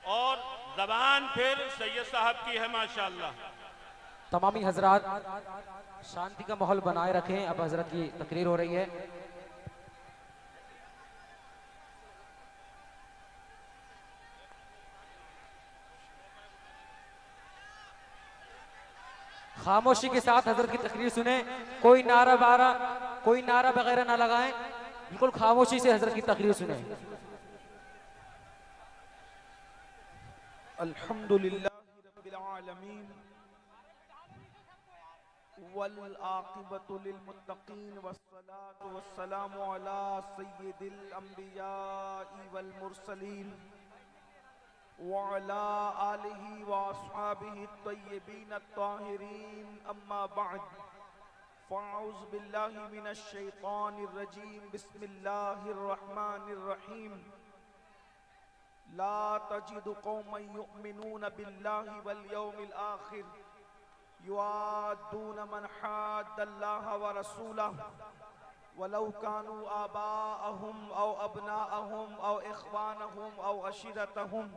और जबान फिर सैयद साहब की है माशाअल्लाह। तमामी हजरात शांति का माहौल बनाए रखें। अब हजरत की तकरीर हो रही है। खामोशी के साथ हजरत की तकरीर सुने। कोई नारा वगैरह ना लगाएं। बिल्कुल खामोशी से हजरत की तकरीर सुने। अल्हम्दुलिल्लाहि रब्बिल आलमीन वल आक़िबतु लिल मुत्तक़ीन वस्सलातु वस्सलामु अला सय्यिदिल अंबियाइ वल मुरसलीन व अला आलिहि व अस्हाबिहि अत्तय्यिबीन अत्ताहिरीन अम्मा बअद फ़अऊज़ु बिल्लाहि मिनश शैतानिर रजीम बिस्मिल्लाहिर रहमानिर रहीम ला तजिदु कौमन युमिनून बिल्लाहि वल यौमिल आखिर युआद्दून मन हाद्दल्लाह व रसूलहु वलौ कानू आबाअहुम औ अबनाअहुम औ इख्वानहुम औ अशीरतहुम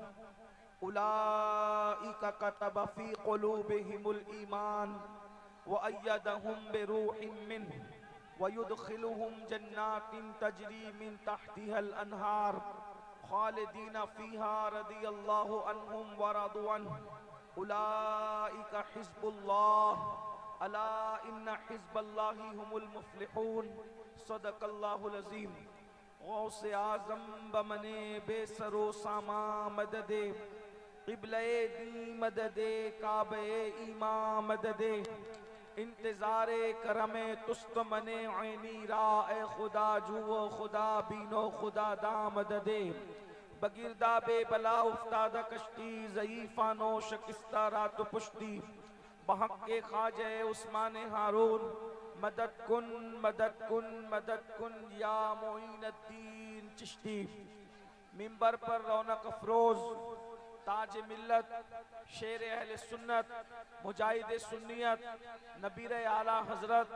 उलाइका कतब फी क़ुलूबिहिमुल ईमान व अय्यदहुम बिरूहिम मिन्हु व युदखिलुहुम जन्नातिन तजरी मिन तहतिहल अनहार खालिदीना फीहा रदियल्लाहु अन्हुम व रदू अन्हु उलाइका हिज़्बुल्लाह अला इन्ना हिज़्बल्लाहि हुमुल मुफ्लिहून सदक़ल्लाहुल अज़ीम। गौसे आज़म बमने बेसरो सामा मददे क़िबले दी मददे काबे ईमा मददे इंतज़ारे करमे तुस्त मने ऐनी राए खुदा जुओ खुदा बीनो खुदा दा मददे बगिरदा बेबला उफ्तादा कश्ती ज़ईफ़ानो शकिस्ता रात पुश्ती बहक के ख्वाजे उस्मान हारून मदद कुन मदद कुन मदद कुन या मोइनुद्दीन चिश्ती। मिंबर पर रौनक अफरोज ताज मिल्लत शेर अहले सुन्नत मुजाहिद सुन्नियत नबीर आला हजरत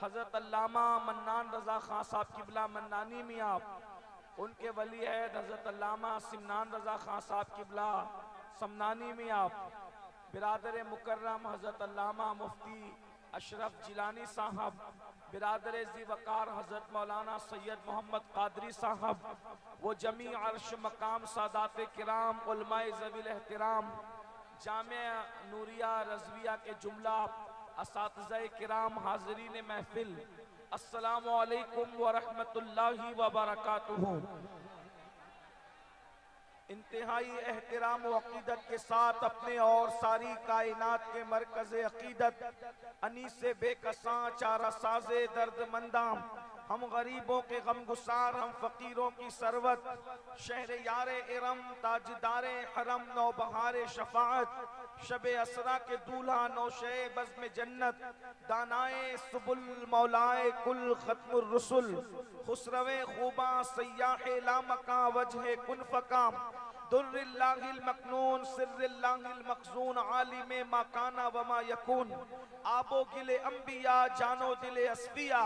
हजरत अल्लामा मन्नान रजा खां साहब किबला मन्नानी मियां, उनके वली है हजरत अल्लामा सिमनान रजा खां साहब किबला समनानी मियां, बिरादर मुकर्रम हजरत अल्लामा मुफ्ती अशरफ जिलानी साहब, बिरादर ज़ी वकार हजरत मौलाना सैयद मोहम्मद कादरी साहब, वो जमी अर्श मकाम सादात किराम उलमाए ज़वील एहतराम जामिया नूरिया रज़विया के जुमला असातिज़ाए किराम हाज़रीन महफिल, अस्सलामु अलैकुम व रहमतुल्लाहि व बरकातुहू। इंतहाई एहतराम व अक़ीदत के साथ अपने और सारी कायनात के मरकज़ अक़ीदत अनीसे बेकसां चारा साज़े दर्दमंदाम हम गरीबों के गमगुसार हम फ़कीरों की सरवत शहर यारे इरम ताजदारे हरम नौबहारे शफ़ाअत शबे असरा के दूल्हा नौशे बज़्म जन्नत दानाए सुबुल मौलाए कुल ख़त्मुर रुसुल खुसरवे खूबा सय्याहे लामका वजह कुन फ़काम दुर्रिल्लाहिल मकनून सिर्रिल्लाहिल मखज़ून आलिमे माकाना वमा यकून आबो गिले अंबिया जानो दिले अस्फिया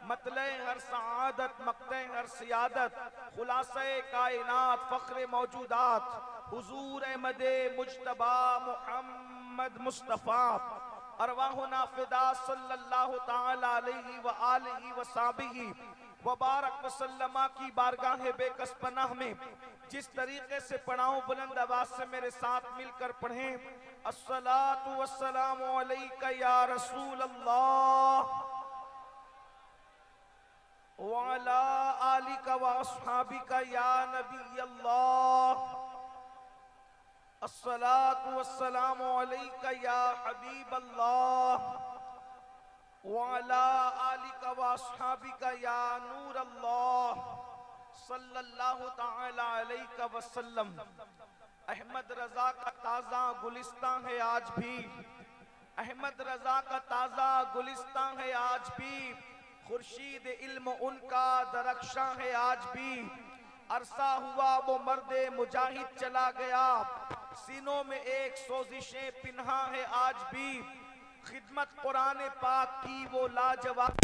मतले हर सआदत मक्ते हर सियादत खुलासे कायनात फ़ख्र मौजूदात हुजूर अहमदे मुज्तबा मुहम्मद मुस्तफ़ा अरवाहुना फ़िदा सल्लल्लाहु ताला अलैहि व आलिहि व साहबिही व बारक वसल्लमा की बारगाह बेकस पनाह में जिस तरीके से पढ़ाऊं बुलंद आवाज से मेरे साथ मिलकर पढ़ें। अस्सलातु वस्सलामु अलैका या रसूल अल्लाह व अला आलिका व अस्हाबिका या नबी अल्लाह। अस्सलातु वस्सलामु अलैका या हबीब अल्लाह व अला आलिका व अस्हाबिका या नूर अल्लाह सल्लल्लाहु ताला अलैहि वसल्लम। अहमद रजा का ताज़ा गुलिस्तान है आज भी, अहमद रजा का ताज़ा गुलिस्तान है आज भी, खुर्शीद इल्म उनका दरख्शां है आज भी। अरसा हुआ वो मर्दे मुजाहिद चला गया, सीनों में एक सोजिशें पिन्हा है आज भी। खिदमत कुरान पाक की वो लाजवाब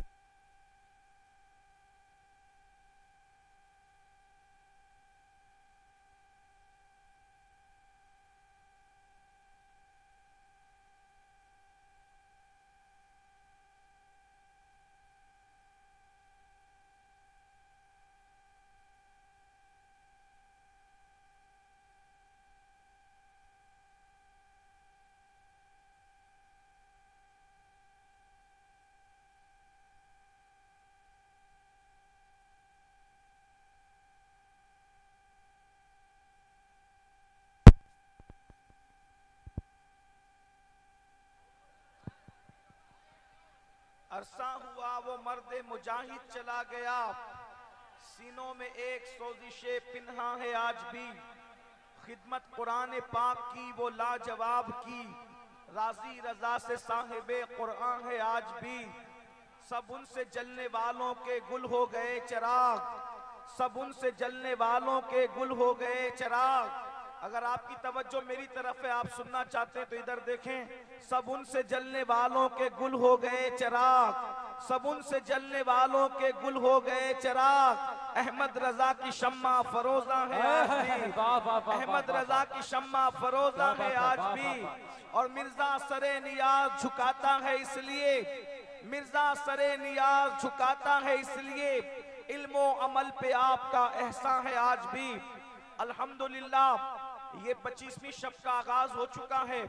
अरसा हुआ वो मर्द मुजाहिद चला गया, सीनों में एक सोजिशे पिन्हा है आज भी, खिदमत कुरान पाक की वो लाजवाब की, राजी रजा से साहिबे कुरान है आज भी। सब उनसे जलने वालों के गुल हो गए चिराग, सब उनसे जलने वालों के गुल हो गए चिराग। अगर आपकी तवज्जो मेरी तरफ है, आप सुनना चाहते हैं तो इधर देखें। सब उनसे जलने वालों के गुल हो गए चिराग, सब उनसे जलने वालों के गुल हो गए चिराग। अहमद रजा की शम्मा फरोजा है आज भी, अहमद रजा की शम्मा फरोजा है आज भी। और मिर्जा सरे नियाज झुकाता है इसलिए, मिर्जा सरे नियाज झुकाता है इसलिए, इल्मो अमल पे आपका एहसान है आज भी। अल्हम्दुलिल्लाह ये 25वीं शब का आगाज हो चुका है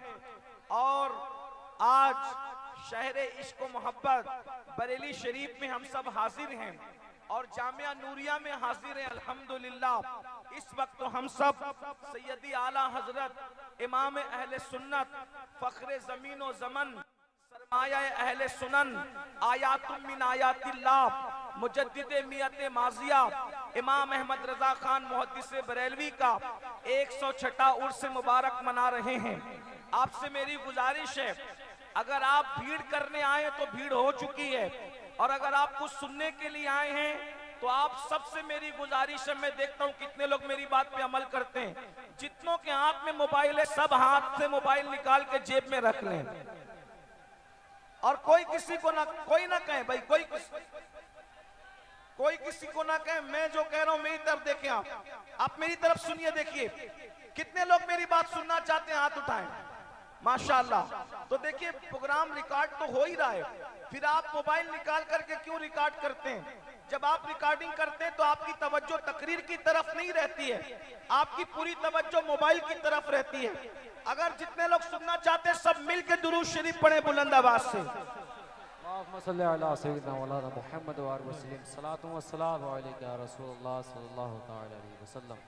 और आज शहरे इश्क मोहब्बत बरेली शरीफ में हम सब हाजिर हैं और जामिया नूरिया में हाजिर हैं अल्हम्दुलिल्लाह। इस वक्त तो हम सब सैयदी आला हजरत इमाम अहले सुन्नत फख्रे जमीन व जमन सरमाया अहले सुनन आयातुम मिन आयातिल्लाह मुजद्दिद मियत माजिया इमाम अहमद रजा खान मुहद्दिस बरेलवी का 106वां उर्स मुबारक मना रहे हैं। आपसे मेरी गुजारिश है, अगर आप भीड़ करने आए तो भीड़ हो चुकी है, और अगर आप कुछ सुनने के लिए आए हैं तो आप सबसे मेरी गुजारिश है, मैं देखता हूं कितने लोग मेरी बात पे अमल करते हैं। जितनों के हाथ में मोबाइल है सब हाथ से मोबाइल निकाल के जेब में रख लें और कोई किसी को ना कहे भाई, कोई किसी को ना कहे। मैं जो कह रहा हूं मेरी तरफ देखें, आप मेरी तरफ सुनिए, देखिए कितने लोग मेरी बात सुनना चाहते हैं, हाथ उठाएं माशाअल्लाह। तो देखिए प्रोग्राम रिकॉर्ड तो हो ही रहा है, फिर आप मोबाइल निकाल करके क्यों रिकॉर्ड करते हैं? जब आप रिकॉर्डिंग करते हैं तो आपकी तवज्जो तकरीर की तरफ नहीं रहती है, आपकी पूरी तवज्जो मोबाइल की तरफ रहती है। अगर जितने लोग सुनना चाहते हैं सब मिल के दुरूद शरीफ पढ़े बुलंद आवाज से। अल्लाहुम्मा सल्ली अला सय्यिदिना मौलाना मुहम्मद व आलिहि वसल्लम, सलातु व सलाम अलैका या रसूलल्लाह सल्लल्लाहु तआला अलैहि वसल्लम।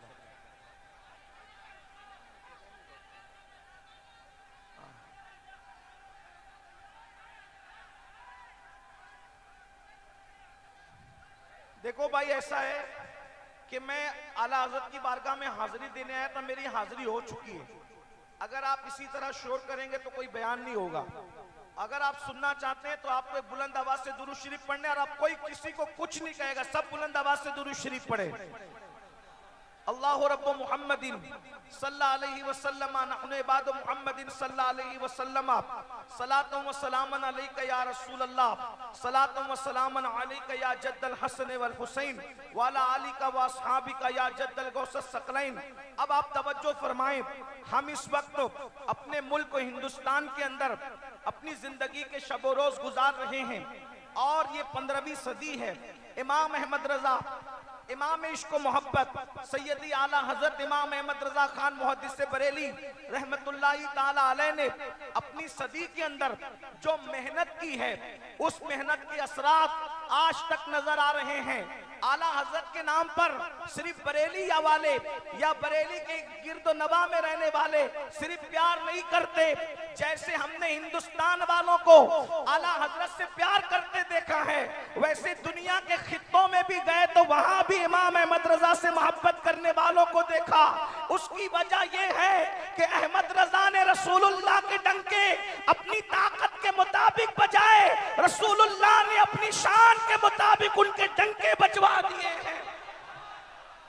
देखो भाई, ऐसा है कि मैं आला हज़रत की बारगाह में हाजिरी देने आया था, मेरी हाजिरी हो चुकी है। अगर आप इसी तरह शोर करेंगे तो कोई बयान नहीं होगा। अगर आप सुनना चाहते हैं तो आपको बुलंद आवाज से दुरूद शरीफ पढ़ने, और आप कोई किसी को कुछ नहीं कहेगा, सब बुलंद आवाज से दुरूद शरीफ पढ़े। अल्लाहु रब्बु मुहम्मदिन सल्लल्लाहु अलैहि वसल्लम नहनु इबादु मुहम्मदिन सल्लल्लाहु अलैहि वसल्लम सलातु व सलामन अलैका या रसूल अल्लाह सलातु व सलामन अलैका या जद्दल हसन वल हुसैन व अला आलिका व अस्हाबिका या जद्दल गौसस सकलैन। अब आप तवज्जो फरमाएं, हम इस वक्त अपने मुल्क हिंदुस्तान के अंदर अपनी जिंदगी के शब रोज गुजार रहे हैं और ये 15वीं सदी है। इमाम अहमद रजा इमाम इश्क मोहब्बत सैयदी आला हजरत इमाम अहमद रजा खान मुहद्दिस बरेली रहमतुल्लाहि ताला अलैह ने अपनी सदी के अंदर जो मेहनत की है, उस मेहनत के असरात आज तक नजर आ रहे हैं। आला हजरत के नाम पर सिर्फ बरेली या वाले या बरेली के गिर्दो नवा में रहने वाले सिर्फ प्यार नहीं करते, जैसे हमने हिंदुस्तान वालों को आला हजरत से प्यार करते देखा है, वैसे दुनिया के खित्तों में भी गए तो वहां भी इमाम अहमद रजा से मोहब्बत करने वालों को देखा। उसकी वजह यह है कि अहमद रजा ने रसूलुल्लाह के डंके अपनी ताकत के मुताबिक बजाए, रसूलुल्लाह ने अपनी शान के मुताबिक उनके डंके बजवा दिए हैं।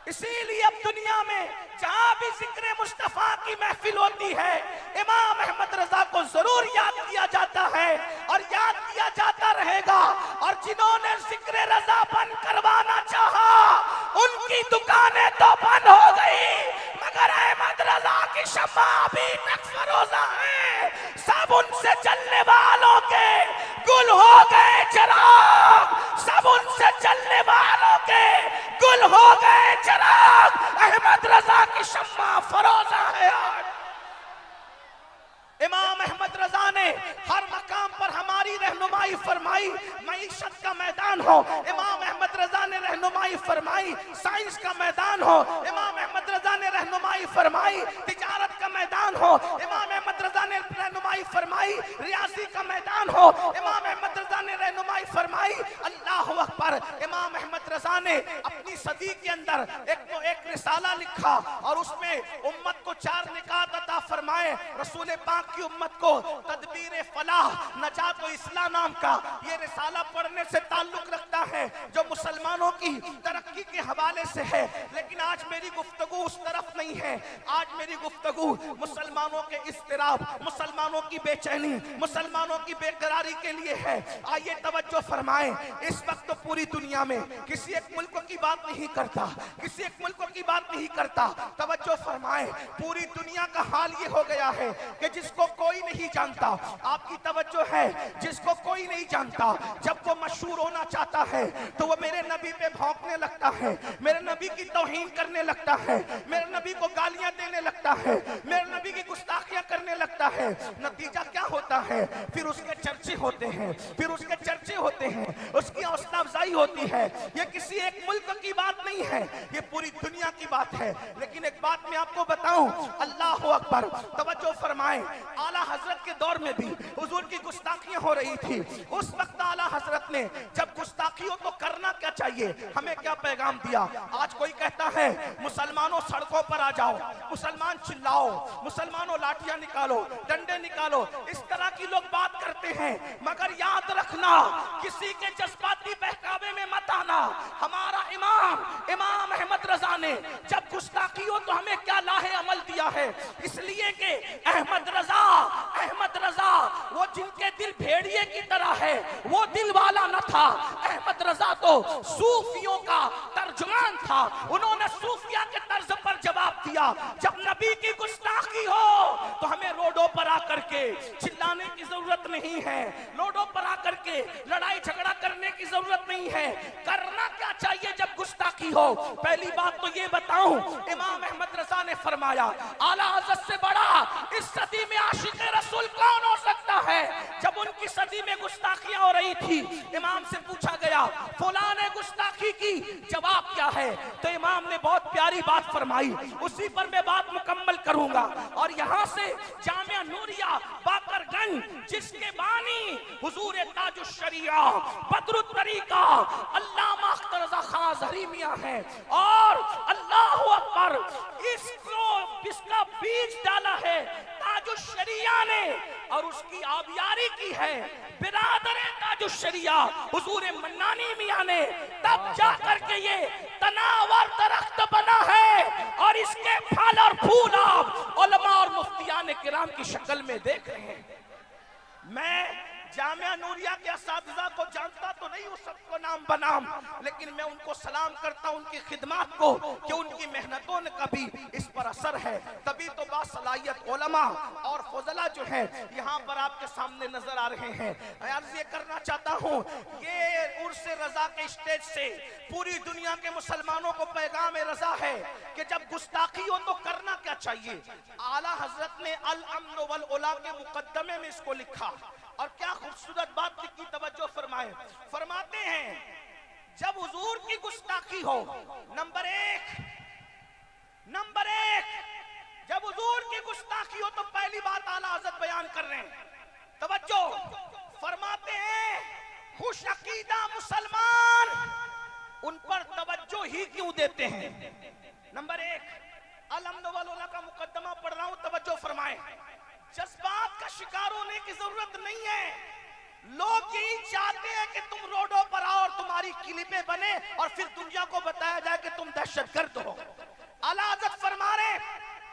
इसीलिए अब दुनिया में जहां भी जिक्र मुस्तफा की महफिल होती है, इमाम अहमद रजा को जरूर याद किया जाता है और याद किया जाता रहेगा। और जिन्होंने जिक्र रजा बंद करवाना चाहा, उनकी दुकानें तो बंद हो गई, मगर अहमद रजा की शम्मा अभी तक फरोजा है। सब उनसे चलने वालों के गुल हो गए चिराग, सब उनसे चलने वालों के गुल हो गए चिराग। अहमद रजा की शम्मा फरोजा है आज। इमाम अहमद रजा ने हर मकाम पर हमारी रहनुमाई फरमाई। मईशत का मैदान हो, इमाम अहमद रजा ने रहनुमाई फरमाई। साइंस का मैदान हो, इमाम अहमद रजा ने रहनुमाई फरमाई। तिजारत का मैदान हो, इमाम अहमद रजा ने रहनुमाई फरमाई। रियासी का मैदान हो, इमाम अहमद रजा ने रहनुमाई फरमाई। अल्लाह अकबर। इमाम अहमद रजा ने अपनी सदी के अंदर एक रिसाला लिखा और उसमें उम्मत को 4 निकात अता फरमाए। रसूल पाक की उम्मत को तदबीर फलाह नजात व इस्लाह नाम का ये रिसाला पढ़ने से ताल्लुक रखता है जो मुसलमानों की तरक्की के हवाले से है। लेकिन आज मेरी गुफ्तगू उस तरफ नहीं है। आज मेरी गुफ्तगू मुसलमानों के इस्तिराब, मुसलमानों की बेचैनी, मुसलमानों की बेकरारी के लिए है। आइए तवज्जो फरमाएं। इस वक्त तो पूरी दुनिया में किसी एक मुल्क की बात नहीं करता, किसी एक मुल्क की बात नहीं करता। तवज्जो फरमाएं। पूरी दुनिया का हाल ये हो गया है कि जिसको कोई नहीं जानता, आपकी तवज्जो है, जिसको कोई नहीं जानता, जब वो मशहूर होना चाहता है तो वो मेरे नबी पे भौंकने लगता है, मेरे नबी की तौहीन करने लगता है, मेरे नबी को गालियां देने लगता है, मेरे नबी की गुस्ताखियां करने लगता है। नतीजा क्या होता है? फिर उसके चर्चे होते हैं, फिर उसके चर्चे होते हैं, उसकी हौसला अफजाई होती है। ये किसी एक मुल्क की बात नहीं है, ये पूरी दुनिया की बात है। लेकिन एक बात मैं आपको बताऊं, अल्लाह अकबर। तवज्जो फरमाएं। आला हजरत के दौर में भी हुजूर की गुस्ताखियां हो रही थी। उस वक्त आला हजरत ने जब गुस्ताखी हो तो करना क्या चाहिए, हमें क्या पैगाम दिया? आज कोई कहता है मुसलमानों सड़कों पर आ जाओ, मुसलमान चिल्लाओ, मुसलमानों लाठियां निकालो, डंडे निकालो। इस तरह की लोग बात करते हैं, मगर याद रखना किसी के जज्बाती बहकावे में मत आना। हमारा इमाम अहमद रजा ने जब गुस्ताखी हो तो हमें क्या लाहे अमल दिया है, इसलिए कि अहमद रजा वो जिनके दिल भेड़िए की तरह है, वो दिल वाला न था। अहमद रजा तो सूफियों का तर्जुमान था। उन्होंने सूफिया के तर्ज पर जवाब दिया, जब नबी की गुस्ताखी हो तो हमें रोडों पर आकर के चिल्लाने की जरूरत नहीं है, रोडों पर आकर के लड़ाई झगड़ा करने की जरूरत नहीं है। करना क्या चाहिए जब गुस्ताखी हो? पहली बात तो ये बताऊं, इमाम अहमद रजा ने फरमाया, आला हज़रत से बड़ा इस सदी में आशिक रसूल कौन हो सकता है? जब उनकी सदी में गुस्ताखियां हो रही थी, इमाम से पूछा गया फलां ने गुस्ताखी की, जवाब क्या है? तो इमाम ने बहुत प्यारी बात फरमाई, उसी पर मैं बात मुकम्मल करूंगा। और यहाँ से जामिया नूरिया बाकरगंज, जिसके बानी हुजूर ताजुश शरीया बदरुत तरीका अल्लामा अख्तर रज़ा खां ज़हरी मियां है, और अल्लाह अकबर इसका बीज डाला है ताजुश शरीया ने और उसकी आबियारी की है बिरादर ताजुश शरीया हुजूर मन्नानी मियां ने। तब जाकर के ये तनावर दरख्त बना है और इसके फल और फूल आप उलमा और मुफ्तियान किराम की शक्ल में देख रहे हैं। मैं जामिया नूरिया के असातिज़ा को जानता तो नहीं उस सबको नाम बनाम, लेकिन मैं उनको सलाम करता हूं उनकी खिदमत को कि उनकी मेहनतों ने कभी इस पर असर है, तभी तो बासलाहियत उलमा और फजला जो है यहाँ पर आपके सामने नजर आ रहे हैं। अर्ज़ ये करना चाहता हूँ, ये उर्स रजा के स्टेज से पूरी दुनिया के मुसलमानों को पैगाम रजा है कि जब गुस्ताखी हो तो करना क्या चाहिए। आला हजरत ने अल अम्न वल उला के मुकद्दमे में इसको लिखा और क्या खूबसूरत बात लिखी, तवज्जो फरमाए। फरमाते हैं जब हुजूर की गुस्ताखी हो, नंबर एक जब हुजूर की गुस्ताखी हो तो पहली बात आला हज़रत बयान कर रहे हैं, तवज्जो फरमाते हैं खुश अकीदा मुसलमान उन पर तवज्जो ही क्यों देते हैं। नंबर एक, अल अम्न वल उला का मुकद्दमा पढ़ रहा हूं, तवज्जो फरमाए। जज्बात का शिकार होने की जरूरत नहीं है। लोग यही चाहते हैं कि तुम रोडों पर आओ और तुम्हारी क्लिपें बने और फिर दुनिया को बताया जाए कि तुम दहशतगर्द हो। आला हज़रत फरमा रहे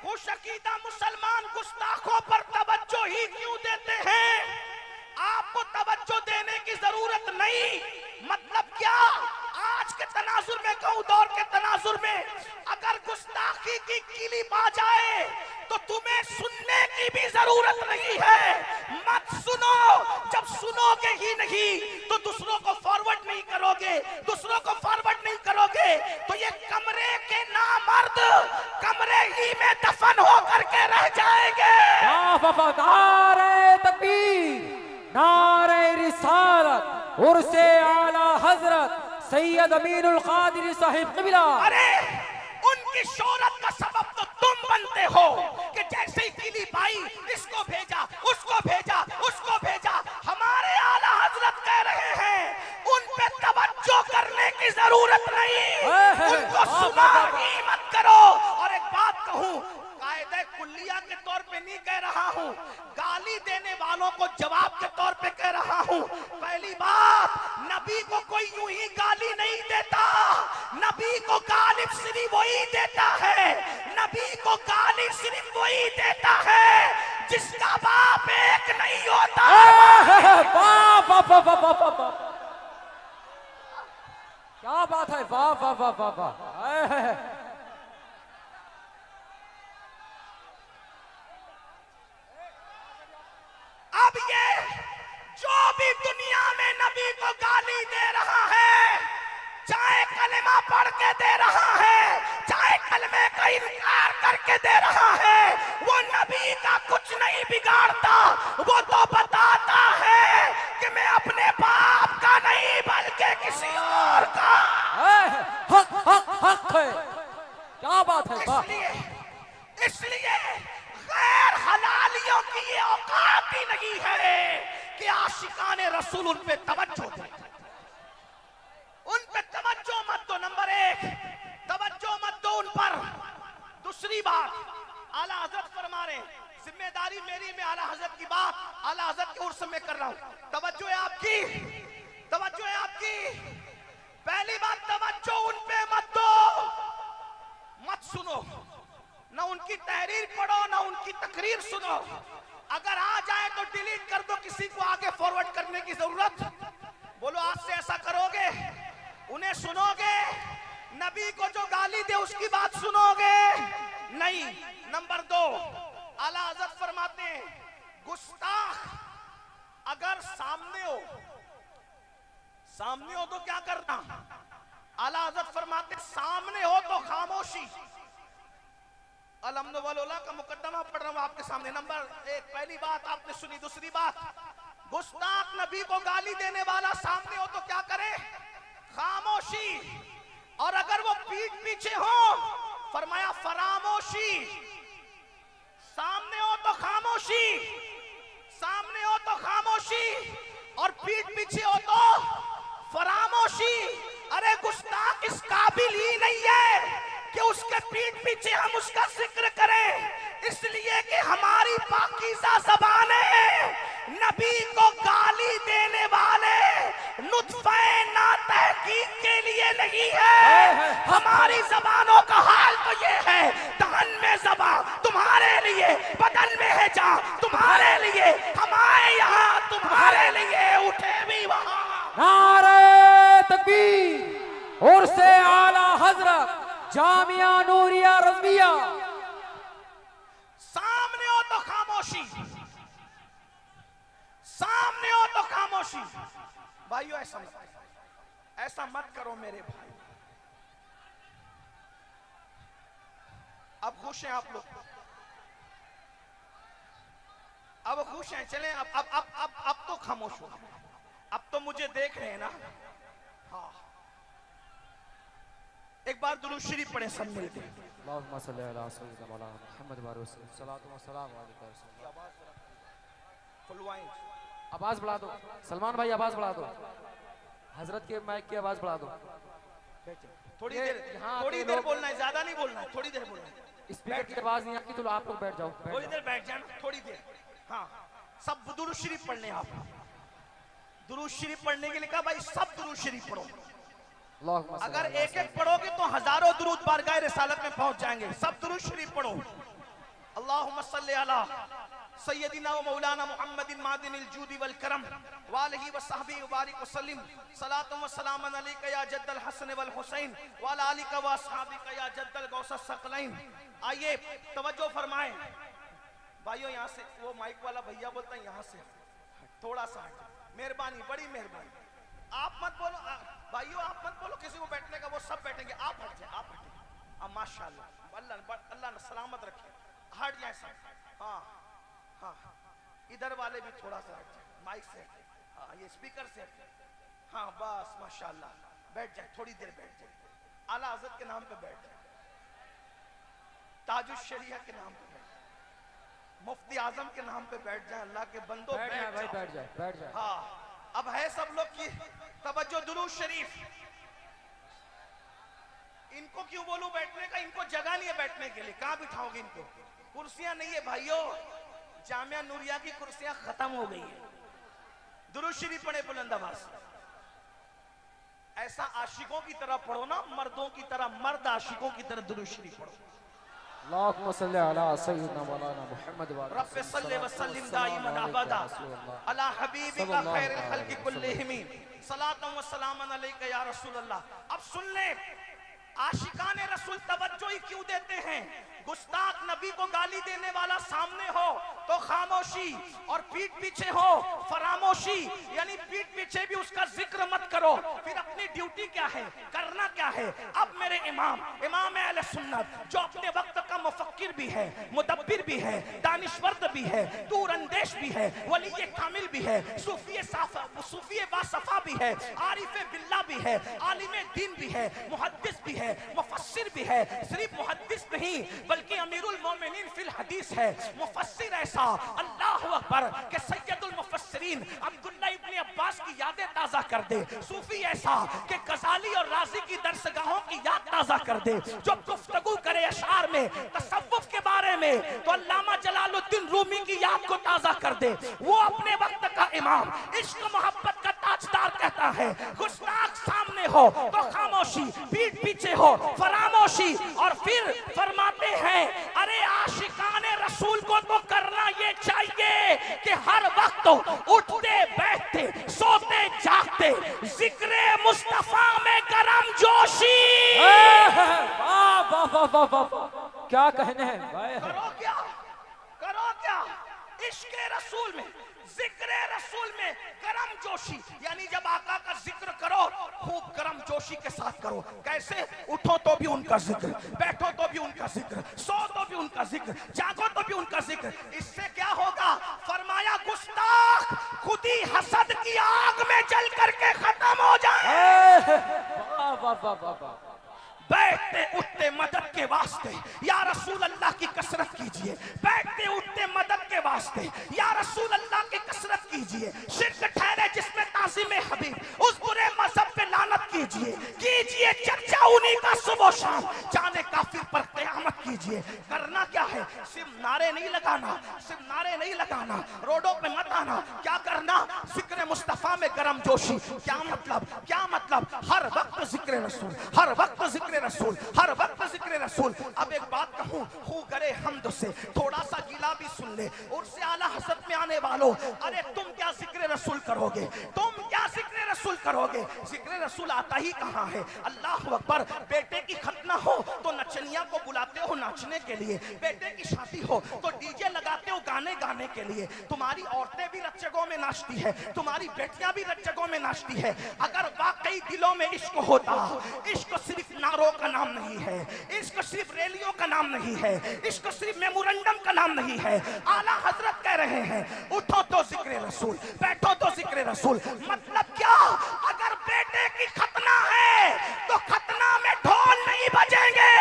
खुश अकीदा मुसलमान गुस्ताखों पर तवज्जो ही क्यों देते हैं। आपको तवज्जो देने की जरूरत नहीं। मतलब क्या, आज के तनाजुर में कहूं, दौर के तनाजुर में अगर गुस्ताखी की क्लिप आ जाए तो तुम्हें सुनने की भी जरूरत नहीं है। मत सुनो, जब सुनोगे ही नहीं तो दूसरों को फॉरवर्ड नहीं करोगे, दूसरों को फॉरवर्ड नहीं करोगे तो ये कमरे के नामर्द कमरे ही में दफन होकर के रह जाएंगे। नारे तकबीर, नारे रिसालत, उर्से आला हजरत सैयद अमीरुल कादिर साहिब क़िबला। अरे उनकी शोहरत का सबब तो तुम बनते हो कि जैसे ही किली पाई इसको भेजा, उसको भेजा, उसको भेजा। हमारे आला हजरत कह रहे हैं जरूरत नहीं, उनको सुना ही मत करो। और एक बात कहूं, कायदे कुल्लिया के तौर पे नहीं कह रहा हूं, गाली देने वालों को जवाब के तौर पे कह रहा हूं। पहली बात, नबी को कोई यूं ही गाली नहीं देता, नबी को गाली सिर्फ वही देता है, नबी को गाली सिर्फ वही देता है जिसका बाप एक नहीं होता। वाह वाह वाह वाह वाह वाह वाह, क्या बात है, वाह वाह वाह वाह वाह। अब ये जो भी दुनिया में नबी को गाली दे रहा है, चाहे कलमा पढ़ के दे रहा है, चाहे कलमे का इनकार करके दे रहा है, वो नबी का कुछ नहीं बिगाड़ता। वो तो बताता है कि मैं अपने बाप का नहीं बल्कि किसी और का। हक हक हक है, क्या बात है, वाह। इसलिए गैर हलालियों की ये औकात ही नहीं है कि आशिकाने रसूल उन पे तवज्जो दे, उन पे तवज्जो मत दो। नंबर एक, तवज्जो मत दो उन पर। दूसरी बात, आला हजरत फरमा रहे, जिम्मेदारी मेरी, में आला हजरत की बात आला हजरत के उर्स में कर रहा हूं। तवज्जो है आपकी, तवज्जो है आपकी। पहली बात, तवज्जो उन पे मत दो, मत सुनो, ना उनकी तहरीर पढ़ो ना उनकी तकरीर सुनो। अगर आ जाए तो डिलीट कर दो, किसी को आगे फॉरवर्ड करने की जरूरत। बोलो आज से ऐसा करोगे, उन्हें सुनोगे, नबी को जो गाली दे उसकी बात सुनोगे नहीं। नंबर दो, आला हज़रत फरमाते हैं, गुस्ताख अगर सामने हो तो क्या करना। आला हज़रत फरमाते सामने हो तो खामोशी। अलहम्दुलिल्लाह का मुकद्दमा पढ़ रहा हूं आपके सामने। नंबर एक, पहली बात आपने सुनी। दूसरी बात, गुस्ताख नबी को गाली देने वाला सामने हो तो क्या करे, खामोशी। और अगर वो पीठ पीछे हो, फरमाया फरामोशी। सामने हो तो खामोशी, सामने हो तो खामोशी, और पीठ पीछे हो तो फरामोशी। अरे गुस्ताख इस काबिल ही नहीं है कि उसके पीठ पीछे हम उसका जिक्र करें, इसलिए कि हमारी पाकीज़ा ज़बानें नबी को गाली देने वाले नुत्फ़े ना तहकीक के लिए नहीं है। हमारी जबानों का हाल तो ये है, दहन में ज़बान तुम्हारे लिए, बदन में है जान तुम्हारे लिए, हम आए यहाँ तुम्हारे लिए, उठे भी वहाँ। नारे तकबीर और से आला हजरत जामिया नूरिया रज़विया। सामने हो तो खामोशी, सामने हो तो खामोशी। भाइयों ऐसा मत करो मेरे भाई। अब खुश हैं आप लोग, अब खुश हैं। चलें अब तो खामोश हो, अब तो मुझे देख रहे हैं ना। हाँ, एक बार दुरूद शरीफ पढ़े सब मिलके। अल्लाहुम्मा सल्ली अला सय्यिदिना मौलाना मुहम्मद व रसूल सल्लल्लाहु अलैहि वसल्लम। आवाज बढ़ा दो सलमान भाई, आवाज बढ़ा दो, हजरत के माइक की आवाज बढ़ा दो। थोड़ी देर बोलना है, ज्यादा नहीं बोलना है, थोड़ी देर बोलना है। स्पीकर की आवाज नहीं आती तो आप लोग बैठ जाओ, थोड़ी देर बैठ जाना, थोड़ी देर। हाँ, सब दुरूद शरीफ पढ़ने। आप दुरूद शरीफ पढ़ने के लिए कहा, भाई सब दुरूद शरीफ पढ़ो। अगर एक एक पढ़ोगे तो हजारों दुरूद बारगाह रिसालत में पहुंच जाएंगे। सब दुरूद शरीफ पढ़ो। अल्लाहुम्मा सल्ली अला सय्यदिना व मौलाना मुहम्मदिन मादिनिल जूदी वल करम व आलिहि व सहबी व बारिक व सल्लिम सलातु व सलामन अलैका या जद्दल हसन वल हुसैन व अला आलिका व असहाबिका या जद्दल गौस सकलैन। आइए तवज्जो फरमाएं भाइयों। यहाँ से वो माइक वाला भैया बोलता है, यहाँ से थोड़ा सा हट, मेहरबानी, बड़ी मेहरबानी। आप मत बोलो भाइयों, आप मत बोलो किसी को बैठने का, वो सब बैठेंगे। आप हट जाए, आप हटे। माशाल्लाह, अल्लाह सलामत रखे, हट जाए सब। हाँ हाँ, इधर वाले भी थोड़ा सा हट जाए, माइक से हटे। हाँ, ये स्पीकर से हटे। हाँ बस माशाल्लाह, बैठ जाए, थोड़ी देर बैठ जाए। आला हज़रत के नाम पे बैठ जाए, ताजुश शरिया के नाम पे बैठ जाए, मुफ्ती आजम के नाम पे बैठ जाए। अल्लाह के बंदो बैठ जाए। बैठ जाए। हाँ, अब है सब लोग की तवज्जो। दुरूद शरीफ इनको क्यों बोलूं बैठने का, इनको जगह नहीं है बैठने के लिए, कहां बिठाओगे इनको, कुर्सियां नहीं है भाइयों, जामिया नूरिया की कुर्सियां खत्म हो गई है। दुरूद शरीफ पढ़े बुलंद आवाज से। ऐसा आशिकों की तरह पढ़ो ना, मर्दों की तरह, मर्द आशिकों की तरह दुरूद शरीफ पढ़ो। अल्लाहुम्मा सल्ली अला सय्यिदना मौलाना मुहम्मद व अला रब्बि सल्लि व सल्लिम दाइमन अबदा अला हबीबिका खैरिल खल्कि कुल्लिहिम सलातन व सलामन अलैका या रसूल अल्लाह। अब सुन ले, आशिकाने रसूल तवज्जो ही क्यों देते हैं? गुस्ताख नबी को गाली देने वाला सामने हो तो खामोशी, और पीठ पीछे हो फरामोशी, यानी पीठ पीछे भी उसका जिक्र मत करो। फिर अपनी ड्यूटी क्या है, करना क्या है? अब मेरे इमाम अहले सुन्नत जो अपने वक्त का मुफक्किर भी है, मुदब्बिर भी है, दानिशवर्द भी है, दूरअंदेश भी है, वली कामिल भी है, सूफी बासफा भी है, आरिफ बिल्ला भी है, आलिम दीन भी है, मुहद्दिस भी है, मुफस्सिर भी है। सिर्फ मुहद्दिस नहीं बल्कि अमीरुल मोमिनीन फिल हदीस है, मुफस्सिर ऐसा, अल्लाहु अकबर, के सैयदुल मुफस्सिरीन अब्दुल्लाह इब्न अब्बास की यादें ताजा कर दे। सूफी ऐसा कि गजाली और राजी की दरसगाहों की याद ताजा कर दे। जो गुफ्तगू करे अशार में तसव्वुफ के बारे में तो अल्लामा जलालुद्दीन रूमी की याद को ताजा कर दे। वो अपने वक्त का इमाम, इश्क मोहब्बत का ताजदार कहता है, गुस्ताख सामने हो तो खामोशी, पीठ पीछे हो फरामोशी, और फिर फरमाते हैं अरे आशिकाने रसूल को तो करना ये चाहिए कि हर वक्त उठते बैठते सोते जागते जिक्र मुस्तफा में गरम जोशी। वाह वाह वाह वाह वाह, क्या कहने हैं। करो क्या इश्क रसूल में, जिक्र रसूल में गरम जोशी, यानी जब आका का जिक्र करो खूब गरम जोशी के साथ करो। कैसे? उठो तो भी उनका जिक्र, बैठो तो भी उनका जिक्र, सो तो भी उनका जिक्र, जागो तो भी उनका जिक्र। इससे क्या होगा? फरमाया गुस्ताख खुद ही हसद की आग में जल करके खत्म हो जाए। वाह वाह वाह वाह वाह। बैठते उठते मदद के वास्ते या रसूल अल्लाह की कसरत कीजिए, बैठते उठते मदद के वास्ते या रसूल अल्लाह की कसरत कीजिए। शिर्क ठहरे जिसमें ताज़ीम हबीब, उस बुरे मजहब पे लानत कीजिए चर्चा उन्हीं का सुबह शाम, जाने काफिर पर क़यामत कीजिए। करना क्या है? सिर्फ नारे नहीं लगाना, रोडों पे मत आना। क्या करना? जिक्र मुस्तफा में गरम जोशी। क्या मतलब? हर वक्त जिक्र रसूल, हर वक्त जिक्र रसूल, हर वक्त जिक्र रसूल। अब एक बात कहूं, खू करे हमद से थोड़ा सा गिला भी सुन ले। उससे आला हसरत में आने वालों, अरे तुम क्या जिक्र रसूल करोगे? जिक्र रसूल आता ही कहां है? अल्लाह अकबर। बेटे की खतना हो तो नचनिया को बुलाते हो नाचने के लिए, बेटे की शादी हो तो डीजे लगाते हो गाने गाने के लिए। तुम्हारी औरतें भी रत जगहों में नाचती है, तुम्हारी बेटियां भी रत जगहों में नाचती है। अगर वाकई दिलों में इश्क होता, इश्क सिर्फ नारों का नाम नहीं है, इश्क सिर्फ रैलियों का नाम नहीं है, इश्क सिर्फ मेमोरेंडम का नाम नहीं है। आला हजरत कह रहे हैं उठो तो जिक्र रसूल, बैठो तो जिक्र रसूल। मतलब क्या? अगर बेटे की खतना है तो खतना में ढोल नहीं बजेंगे,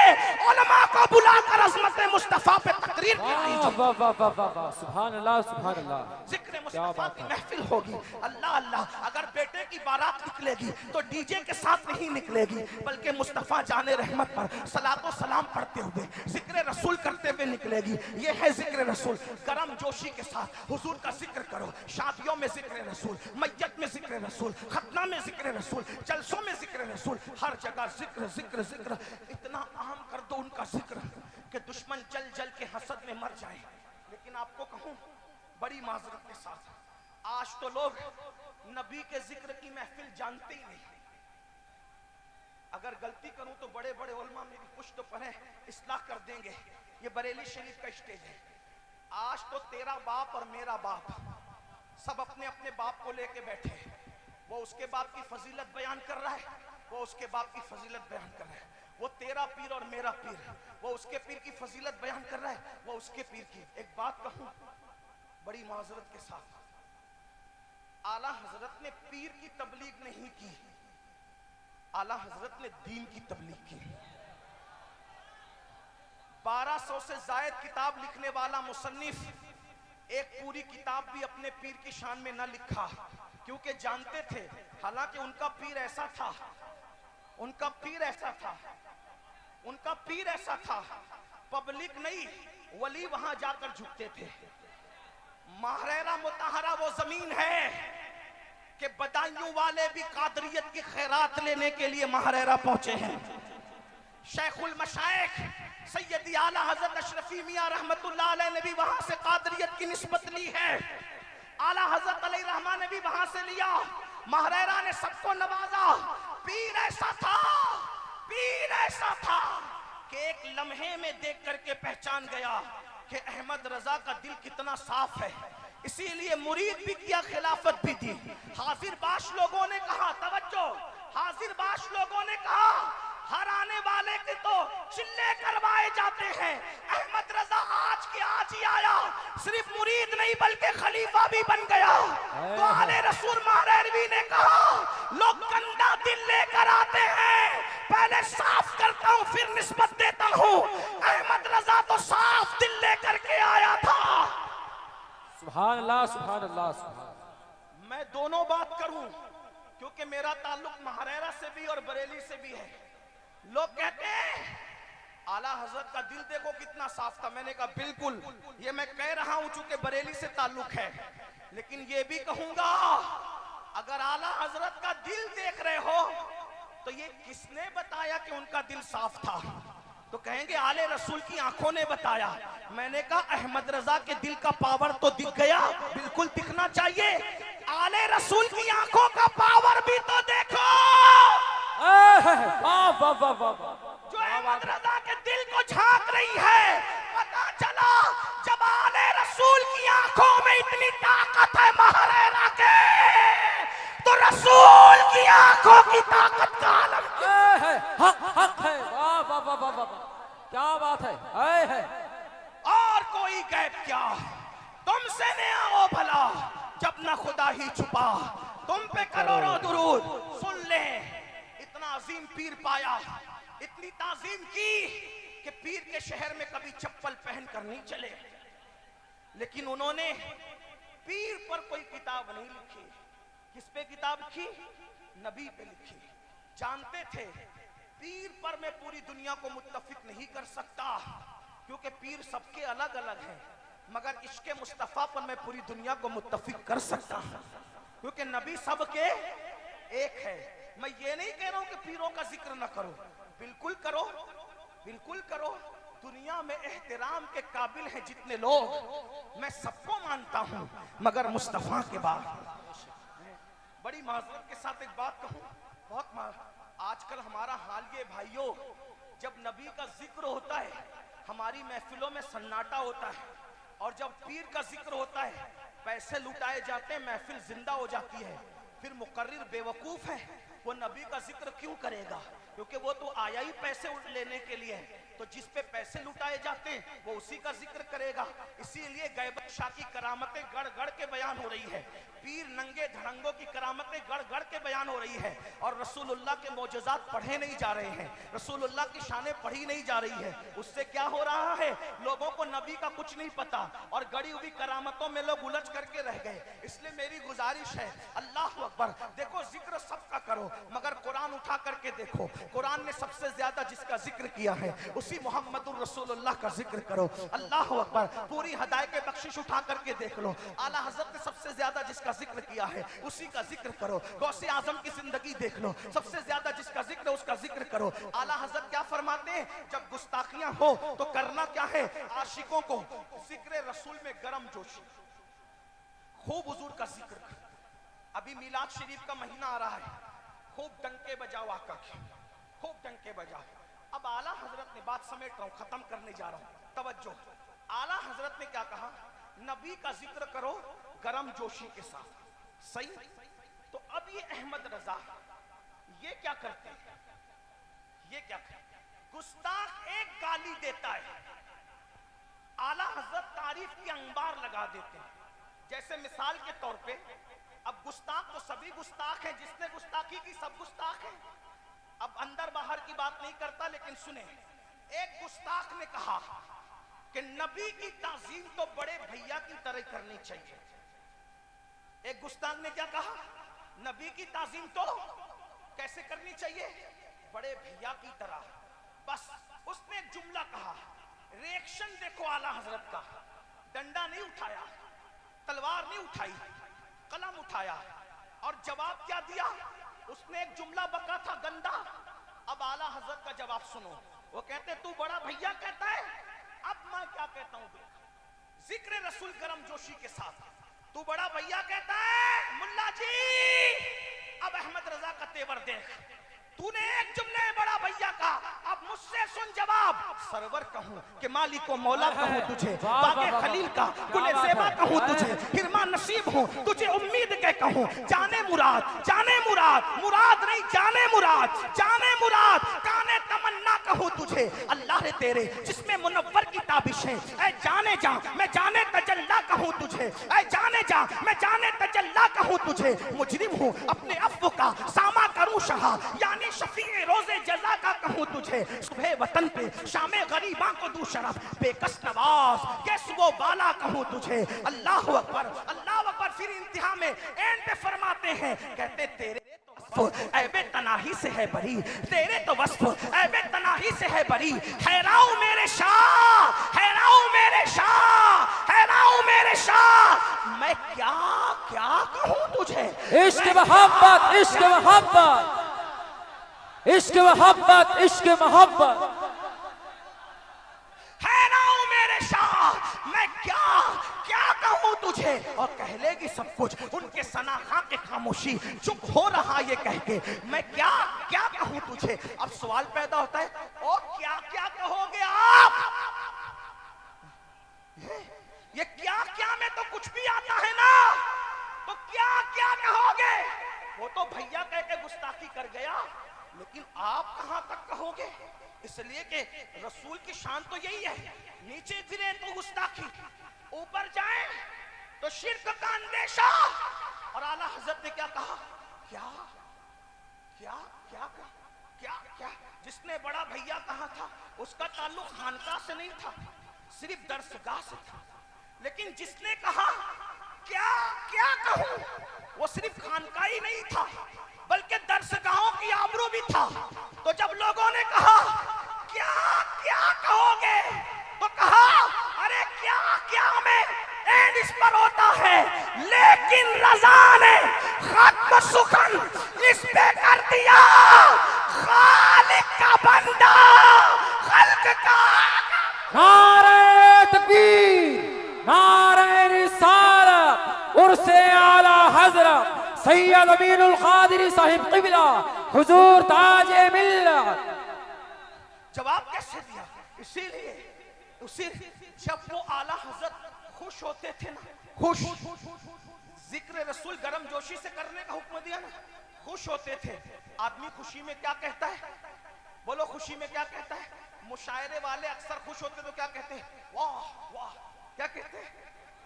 उलमा को बुलाकर अज़मत मुस्तफा पे तकरीर कराई जाए। वाह वाह वाह वाह वाह, सुभान अल्लाह सुभान अल्लाह। जिक्र मुस्तफा की महफिल होगी। अल्लाह अल्लाह। अगर बेटे की बारात निकलेगी तो डीजे के साथ नहीं निकलेगी, बल्कि मुस्तफा जाने रहमत पर सलातो सलाम पढ़ते हुए जिक्र रसूल करते हुए निकलेगी। ये है जिक्र रसूल। गरम जोशी के साथ हुजूर का जिक्र करो। शादियों में जिक्र रसूल, मैयत में जिक्र रसूल, खतना में जिक्र रसूल, जलसों में जिक्र रसूल, हर जगह जिक्र जिक्र जिक्र। इतना आम कर दो उनका जिक्र कि दुश्मन जल जल के हसद में मर जाए। लेकिन आपको कहूं बड़ी माजरत के साथ, आज तो लोग नबी के जिक्र की महफिल जानते ही नहीं। अगर गलती करूं तो बड़े बड़े उलमा मेरी पुश्त पर है, इस्लाह कर देंगे। ये बरेली शरीफ का स्टेज है। आज तो तेरा बाप और मेरा बाप सब अपने अपने बाप को लेके बैठे। वो उसके बाप की फजीलत बयान कर रहा है, वो उसके बाप की फजीलत बयान कर रहा है। वो तेरा पीर और मेरा पीर, वो उसके पीर की फजीलत बयान कर रहा है, वो उसके पीर की। एक बात कहूं बड़ी माजरत के साथ, आला हजरत ने पीर की तबलीग नहीं की, आला हजरत ने दीन की तबलीग की। 1200 से जायद किताब लिखने वाला मुसन्निफ एक पूरी किताब भी अपने पीर की शान में न लिखा, क्योंकि जानते थे, हालांकि उनका पीर ऐसा था उनका पीर ऐसा था, पब्लिक नहीं वली वहां जाकर झुकते थे। महरेरा मुताहरा वो जमीन है कि बदायूं वाले भी कादरियत की खैरात लेने के लिए महरेरा पहुंचे हैं। शेखुल मशाइख सैयदी आला हजरत अशरफी मियां रहमतुल्लाह अलैह ने भी वहां से कादरियत की निस्बत ली है। आला हजरत अली रहमान ने भी वहां से लिया। महरेरा ने सबको नवाजा। पीर ऐसा था, पीर ऐसा था कि एक लम्हे में देख करके पहचान गया कि अहमद रजा का दिल कितना साफ है, इसीलिए मुरीद भी किया, खिलाफत भी दी। हाजिर बाश लोगों ने कहा, तवज्जो, हाजिर बाश लोगों ने कहा हर आने वाले के तो चिल्ले करवाए जाते हैं, अहमद रजा आज के आज ही आया, सिर्फ मुरीद नहीं बल्कि खलीफा भी बन गया। तो आले रसूल महरेरवी ने कहा लोग गंदा दिल लेकर आते हैं, पहले साफ करता हूँ फिर निस्बत देता हूँ। अहमद रजा तो साफ दिल लेकर के आया था। सुभान अल्लाह, सुभान अल्लाह, सुभान। मैं दोनों बात करूं क्योंकि मेरा ताल्लुक महरेरा से भी और बरेली से भी है। लोग कहते हैं आला हजरत का दिल देखो कितना साफ था। मैंने कहा बिल्कुल, ये मैं कह रहा हूं चूंकि बरेली से ताल्लुक है, लेकिन ये भी कहूंगा अगर आला हजरत का दिल देख रहे हो तो ये किसने बताया कि उनका दिल साफ था? तो कहेंगे आले रसूल की आंखों ने बताया। मैंने कहा अहमद रजा के दिल का पावर तो दिख गया, बिल्कुल दिखना चाहिए। आले रसूल की आंखों का पावर भी तो देखो। जो अहमद रजा के दिल को झांक रही है, पता चला जब आले रसूल की आंखों में इतनी ताकत है महरेरा के, तो रसूल की आंखों की ताकत का आलम हक हक है। वाह वाह वाह वाह वाह, क्या बात है। और कोई गैब क्या, तुमसे ने आओ भला जब ना खुदा ही छुपा, तुम पे करोड़ों दुरूद सुन ले। इतना अजीम पीर पाया, इतनी ताजीम की कि पीर के शहर में कभी चप्पल पहन कर नहीं चले, लेकिन उन्होंने पीर पर कोई किताब नहीं लिखी। किस पे किताब लिखी? नबी पे लिखी। जानते थे पीर पर मैं पूरी दुनिया को मुत्तफिक नहीं कर सकता क्योंकि पीर सबके अलग अलग हैं, मगर इश्क़े मुस्तफ़ा पर मैं पूरी दुनिया को मुत्तफिक कर सकता हूं क्योंकि नबी सबके एक है। मैं ये नहीं कह रहा हूं कि पीरों का जिक्र न करो, बिल्कुल करो, बिल्कुल करो। दुनिया में एहतराम के काबिल हैं जितने लोग, मैं सबको मानता हूं, मगर मुस्तफ़ा के बाद बड़ी माजरत के साथ एक बात कहूं, बहुत आजकल हमारा हाल ये भाइयों, जब नबी का जिक्र होता है हमारी महफिलों में सन्नाटा होता है, और जब पीर का जिक्र होता है पैसे लुटाए जाते हैं, महफिल जिंदा हो जाती है। फिर मुकर्रिर बेवकूफ है, वो नबी का जिक्र क्यों करेगा? क्योंकि वो तो आया ही पैसे लेने के लिए है, तो जिस पे पैसे लुटाए जाते हैं वो उसी का जिक्र करेगा। इसीलिए गैबत शाह की करामतें गढ़ गढ़ के बयान हो रही है, पीर नंगे धड़ंगों की करामतें गढ़ गढ़ के बयान हो रही है, और रसूलुल्लाह के मौजज़ात पढ़े नहीं जा रहे हैं, रसूलुल्लाह की शानें पढ़ी नहीं जा रही है। उससे क्या हो रहा है, लोगों को नबी का कुछ नहीं पता और गड़ी हुई करामतों में लोग उलझ करके रह गए। इसलिए मेरी गुजारिश है, अल्लाह अकबर, देखो जिक्र सबका करो, मगर कुरान उठा करके देखो, कुरान ने सबसे ज्यादा जिसका जिक्र किया है उसी मोहम्मदुर रसूलुल्लाह का जिक्र करो। अल्लाह अकबर, पूरी हदायत बख्शिश उठा करके देख लो, आला हजरत ने सबसे ज्यादा जिसका जिक्र किया है उसी का जिक्र करो। गौसे आजम की जिंदगी देख लो, सबसे ज्यादा जिसका जिक्र है उसका जिक्र करो। आला हजरत क्या फरमाते हैं, जब गुस्ताखियां हो तो करना क्या है, आशिकों को जिक्र रसूल में गरम जोशी, खूब हुजूर का जिक्र। अभी मिलाद शरीफ का महीना आ रहा है, खूब डंके बजाओ आका के, खूब डंके बजाओ। अब आला हजरत ने, बात समेट रहा हूं, खत्म करने जा रहा हूं, तवज्जो। आला हजरत ने क्या कहा, नबी का जिक्र करो गरम जोशी के साथ, सही। तो अब ये अहमद रजा ये क्या करते हैं, ये क्या करते हैं, गुस्ताख एक गाली देता है, आला हजरत तारीफ की अंबार लगा देते हैं। जैसे मिसाल के तौर पे, अब गुस्ताख तो सभी गुस्ताख हैं, जिसने गुस्ताखी की सब गुस्ताख हैं। अब अंदर बाहर की बात नहीं करता, लेकिन सुने, एक गुस्ताख ने कहा कि नबी की ताजीम तो बड़े भैया की तरह करनी चाहिए। एक गुस्ताख ने क्या कहा, नबी की ताजीम तो कैसे करनी चाहिए, बड़े भैया की तरह। बस रिएक्शन देखो आला हजरत का। डंडा नहीं उठाया, तलवार नहीं उठाई, कलम उठाया और जवाब क्या दिया? उसने एक जुमला बका था गंदा। अब आला हजरत का जवाब सुनो। वो कहते तू बड़ा भैया कहता है, अब मैं क्या कहता हूं? जिक्र रसूल करम जोशी के साथ तू बड़ा भैया कहता है मुल्ला जी। अब अहमद रजा का तेवर देख, तूने एक जुमले बड़ा भैया का, अब मुझसे सुन जवाब। सरवर कहूं कि मालिक को मौला कहूं तुझे, बागे खलील का कुले ज़ेबा कहूं तुझे, हिरमा नसीब हूं तुझे उम्मीद के कहूं। जाने मुराद, जाने मुराद, मुराद नहीं जाने मुराद, जाने मुराद काने तमन्ना कहूं तुझे। अल्लाह रे तेरे जिसमें मुनव्वर की ताबिशें, ऐ जाने जा मैं जाने तजल्ला कहूं तुझे, ऐ जाने जा मैं जाने तजल्ला कहूं तुझे। मुजरिम हूं अपने अफ़्व का सामा करूं शहा, यानी शफीए रोजे जजा का कहूं तुझे। सुबह वतन पे शामे गरीबां को दूं शरफ, बेकस नवाज कैस वो वाला कहूं तुझे। अल्लाह अकबर, अल्लाह अकबर। फिर इंतहा में एंड पे फरमाते हैं, कहते तेरे ऐबे तनाही से है बरी, तेरे तो वस्फ ऐबे तनाही से है बरी। हैराऊ मेरे शाह, हैराऊ मेरे शाह, हैराऊ मेरे शाह। मैं क्या क्या कहूं तुझे? इश्क मोहब्बत, इश्क मोहब्बत, इश्क मोहब्बत, इश्क मोहब्बत। हैराऊ मेरे शाह, मैं क्या क्या कहूं तुझे? और कह लेगी सब कुछ उनके सनाखा के खामोशी चुप हो रहा ये कह के, मैं क्या क्या कहूं तुझे? अब सवाल पैदा होता है, और क्या क्या कहोगे आप? ये क्या क्या में तो कुछ भी आता है ना, तो क्या क्या कहोगे? वो तो भैया कह के गुस्ताखी कर गया, लेकिन आप कहां तक कहोगे? इसलिए कि रसूल की शान तो यही है, नीचे गिरे तो गुस्ताखी, ऊपर जाए तो शिर्क का अंदेशा। और आला हजरत ने क्या कहा? क्या क्या क्या क्या क्या? जिसने बड़ा भैया कहा था उसका ताल्लुक खानका से नहीं था, सिर्फ दरसगाह से था। लेकिन जिसने कहा क्या क्या कहूं, वो सिर्फ खानका ही नहीं था बल्कि दरसगाहों की आबरू भी था। तो जब लोगों ने कहा क्या क्या कहोगे, तो कहा अरे क्या क्या में एंड इस पर होता है, लेकिन रजा ने खत्म सुखन इस पे कर दिया। खालिक का बंदा खल्क का। नारे तकबीर, नारे रिसालत, उर्से आला हजरत सैयद अमीनुल कादिरी साहिब क़िबला हुजूर ताजे मिल्लत। जवाब कैसे दिया? इसीलिए उसी जब वो आला हजरत खुश होते थे ना, खुश, जिक्र रसूल गरम जोशी से करने का हुक्म दिया ना, खुश होते थे। आदमी खुशी में क्या कहता है? बोलो खुशी में क्या कहता है? मुशायरे वाले अक्सर खुश होते तो क्या कहते हैं? वाह वाह। क्या कहते हैं?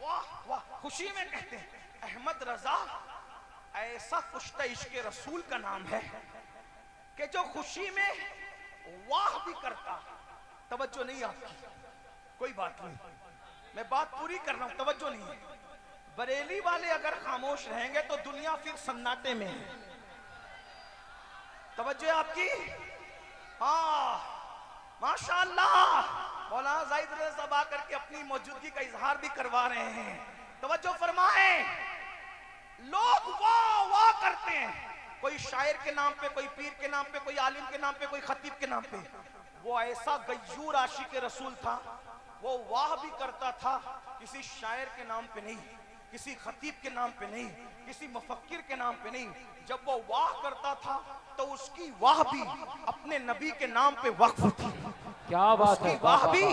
वाह वाह। खुशी में कहते हैं। अहमद रजा ऐसा कुश्ता इश्क रसूल का नाम है कि जो खुशी में वाह भी करता। तवज्जो नहीं आपकी, कोई बात नहीं, मैं बात पूरी कर रहा हूं, तवज्जो नहीं है। बरेली वाले अगर खामोश रहेंगे तो दुनिया फिर सन्नाटे में है। तवज्जो आपकी? हाँ माशाअल्लाह। मौलाना जाहिद रज़ा साहब आकर के अपनी मौजूदगी का इजहार भी करवा रहे हैं। तवज्जो फरमाएं। लोग वाह वाह करते हैं, कोई शायर के नाम पे, कोई पीर के नाम पे, कोई आलिम के नाम पे, कोई खतीब के नाम पे। वो ऐसा गय्यूर आशिक रसूल था, वो वाह भी करता था किसी शायर के नाम पे नहीं, किसी खतीब के नाम पे नहीं, किसी मुफक्किर के नाम पे नहीं। जब वो वाह करता था तो उसकी वाह भी अपने नबी के नाम पे वक्फ थी। क्या बात है? वाह भी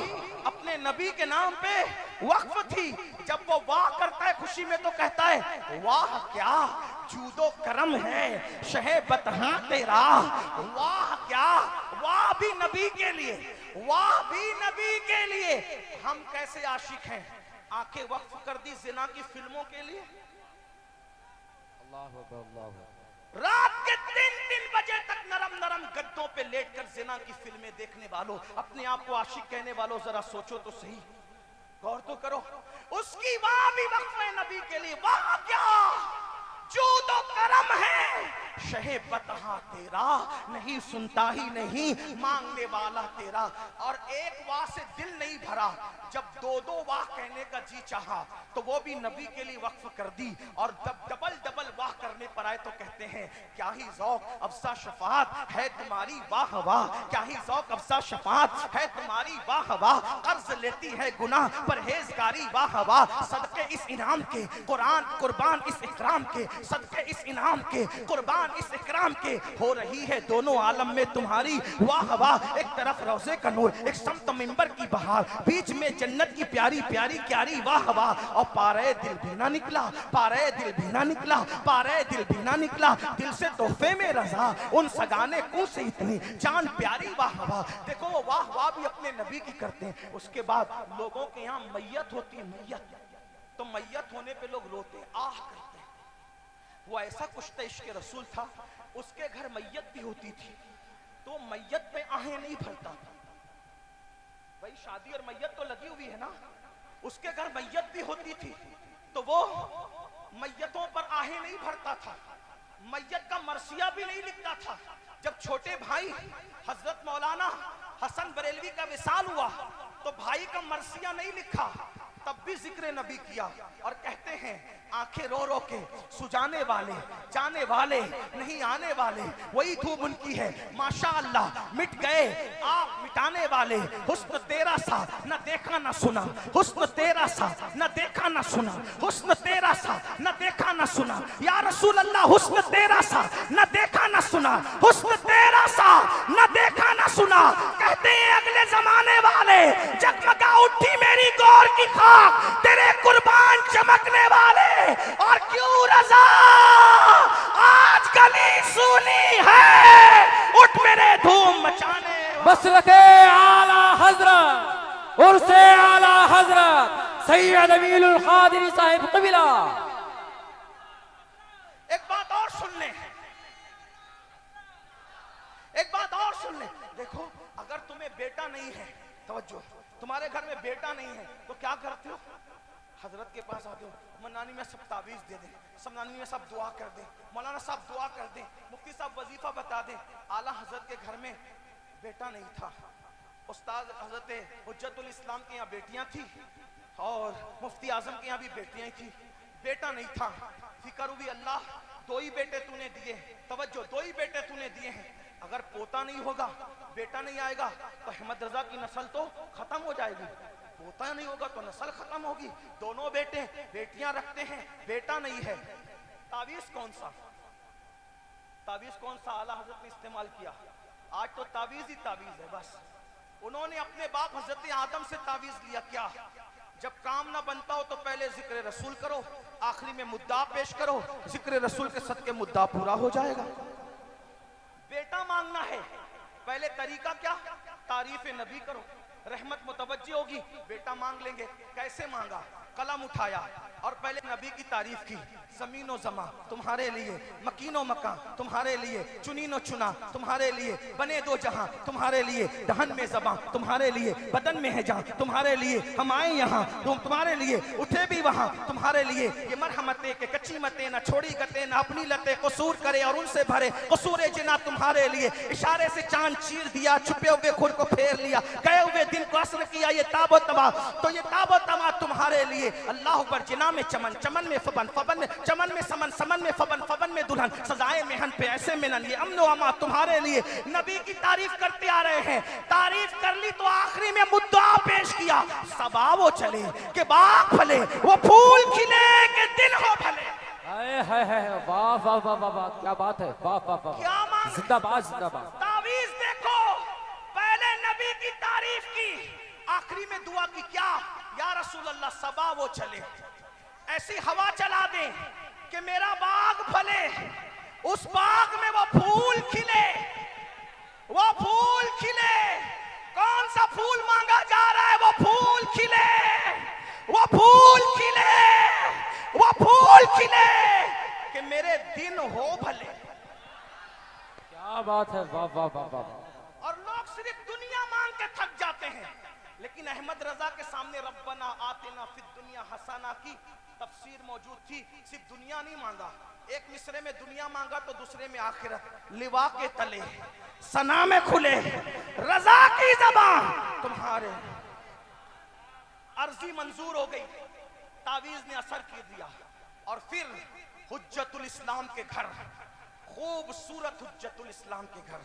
अपने नबी के नाम पे वक्फ थी। जब वो वाह करता है खुशी में तो कहता है वाह क्या जूदो करम है शहे बतहा तेरा। वाह क्या, वाह भी नबी के लिए, वाह भी नबी के लिए। हम कैसे आशिक हैं, आंखें वक्फ कर दी जिना की फिल्मों के लिए। अल्लाह अल्लाह। रात के 3-3 बजे तक नरम नरम गद्दों पे लेटकर जिना की फिल्में देखने वालों, अपने आप को आशिक कहने वालों, जरा सोचो तो सही, गौर तो करो। उसकी वाह भी वक्फ है नबी के लिए। वाह क्या जूदो करम है शहे बतहा तेरा, नहीं सुनता ही नहीं मांगने वाला तेरा। और एक वाह से दिल नहीं भरा, जब दो दो वाह कहने का जी चाहा तो वो भी नबी के लिए वक्फ कर दी। और जब डबल डबल वाह करने पर आए तो कहते हैं क्या ही ज़ौक़ अफ़ज़ा शफ़ाअत है तुम्हारी वाह वाह, क्या ही ज़ौक़ अफ़ज़ा शफ़ाअत है तुम्हारी वाह वाह। कर्ज लेती है गुनाह परहेज़गारी वाह वाह, सदके इस इनाम के कुरान कुर्बान इस इकराम के, सदके इस इनाम के कुर्बान इस इकराम के, हो रही है दोनों आलम में तुम्हारी वाह वाह। एक तरफ रोज़े का नूर, एक समत मिंबर की बहार, बीच में जन्नत की प्यारी प्यारी क्यारी वाह वाह। और पारे दिल भी ना निकला, पारे दिल भी ना निकला, पारे दिल भी ना निकला, दिल से तोहफे में रजा उन सगाने को से इतनी जान प्यारी वाह वाह। देखो वो वाह वाह भी अपने नबी की करते हैं। उसके बाद लोगों के यहाँ मैयत होती है, मैयत, तो मैयत होने पे लोग रोते हैं, आह करते हैं। वो ऐसा कुछ इश्क़ रसूल था, उसके घर मैयत भी होती थी तो मैयत पे आहें नहीं भरता था। भाई शादी और मैयत तो लगी हुई है ना, उसके घर मैयत भी होती थी तो वो मैयतों पर आहें नहीं भरता था, मैयत का मरसिया भी नहीं लिखता था। जब छोटे भाई हजरत मौलाना हसन बरेलवी का विसाल हुआ तो भाई का मरसिया नहीं लिखा, तब भी जिक्र नबी किया। और कहते हैं आंखें रो रो के सुजाने वाले, जाने वाले नहीं आने वाले, वही धूप उनकी है माशा अल्लाह। मिट गए आप मिटाने वाले, हुस्न तेरा सा न देखा न सुना, हुस्न तेरा सा न देखा न सुना, हुस्न तेरा सा न देखा न सुना। या रसूल अल्लाह हुस्न तेरा सा न देखा न सुना, हुस्न तेरा सा न देखा न सुना। कहते हैं अगले जमाने वाले जगमगा उठी मेरी गौर की खाक, तेरे कुर्बान चमकने वाले। और क्यों रज़ा आज गली सुनी है, उठ मेरे धूम मचाने। मसलके आला हजरत उर्से आला हजरत सैयद अमीरुल कादिरी साहिब क़िबला। एक बात और सुन ले, एक बात और सुन ले। देखो अगर तुम्हें बेटा नहीं है, तवज्जो, तुम्हारे घर में बेटा नहीं है तो क्या करते हो? हजरत के पास आते हो, मनानी में सब तावीज़ दे दें, समनानी में सब दुआ कर दें, मौलाना साहब दुआ कर दें, मुफ्ती साहब वजीफा बता दें। आला हजरत के घर में बेटा नहीं था, उस्ताद हजरत हुज्जतुल इस्लाम के यहाँ बेटियां थी और मुफ्ती आजम के यहाँ भी बेटियां थी, बेटा नहीं था। फिक्र हुई अल्लाह दो ही बेटे तूने दिए, तवज्जो दो ही बेटे तूने दिए हैं, अगर पोता नहीं होगा, बेटा नहीं आएगा तो अहमद रजा की नस्ल तो खत्म हो जाएगी, पोता नहीं होगा तो नस्ल खत्म होगी। दोनों बेटे बेटियां रखते हैं, बेटा नहीं है। तावीज़ कौन सा, तावीज़ कौन सा आला हजरत ने इस्तेमाल किया? आज तो तावीज़ ही तावीज़ है बस। उन्होंने अपने बाप हजरत आदम से तावीज़ लिया। क्या? जब काम ना बनता हो तो पहले जिक्र रसूल करो, आखिरी में मुद्दा पेश करो, जिक्र रसूल के सदके मुद्दा पूरा हो जाएगा। बेटा मांगना है, पहले तरीका क्या? तारीफ नबी करो, रहमत मुतवज्जी होगी, बेटा मांग लेंगे। कैसे मांगा? कलम उठाया और पहले नबी की तारीफ की, ज़मीनो ज़मा तुम्हारे लिए, मकीनो मकान तुम्हारे लिए, चुनीनो चुना तुम्हारे लिए, बने दो जहां तुम्हारे लिए, दहन में ज़बां तुम्हारे लिए, बदन में है जान तुम्हारे लिए, हम आए यहाँ तुम तुम्हारे लिए, उठे भी वहाँ तुम्हारे लिए। ये मरहमतें के कच्ची मतें ना छोड़ी गते ना अपनी लते कसूर करे और उनसे भरे कसूरे जिना तुम्हारे लिए। इशारे से चांद चीर दिया, छुपे हुए खुद को फेर लिया, गए हुए दिन को असर किया, ये ताबो तमा तो ये ताबो तमा तुम्हारे लिए। अल्लाह पर जिना में चमन, चमन में फबन, फबन में चमन में समन, समन में फबन, फबन में दुल्हन, सजाए मेहन पे ऐसे मिलन, ये अमन व अमा तुम्हारे लिए। नबी की तारीफ करते आ रहे हैं, तारीफ कर ली तो आखिरी में मुद्दा पेश किया, सबा वो चले के बाग फले, वो फूल खिले के दिन हो भले। वाह वाह वाह वाह वाह, क्या बात है, वाह वाह वाह, क्या मांग? जिंदाबाद जिंदाबाद। तावीज़ देखो, पहले नबी की तारीफ की, आखिरी में दुआ की। क्या? या रसूल अल्लाह सबा वो चले, ऐसी हवा चला दे कि मेरा बाग फले, उस बाग में वो फूल खिले, वो फूल खिले। कौन सा फूल मांगा जा रहा है? वो फूल खिले, वो फूल खिले, वो फूल खिले कि मेरे दिन हो भले। क्या बात है, वाह वाह वाह वाह। और लोग सिर्फ दुनिया मांग के थक जाते हैं, लेकिन अहमद रजा के सामने रब्बना आतिना फिद दुनिया हसाना की तफसीर मौजूद थी। सिर्फ दुनिया नहीं मांगा, एक मिसरे में दुनिया मांगा तो दूसरे में आखिरत। लिवा के तले सना में खुले रजा की ज़बान तुम्हारे। अर्जी मंजूर हो गई, तावीज ने असर कर दिया और फिर हुज्जतुल इस्लाम के घर, खूबसूरत हुज्जतुल इस्लाम के घर,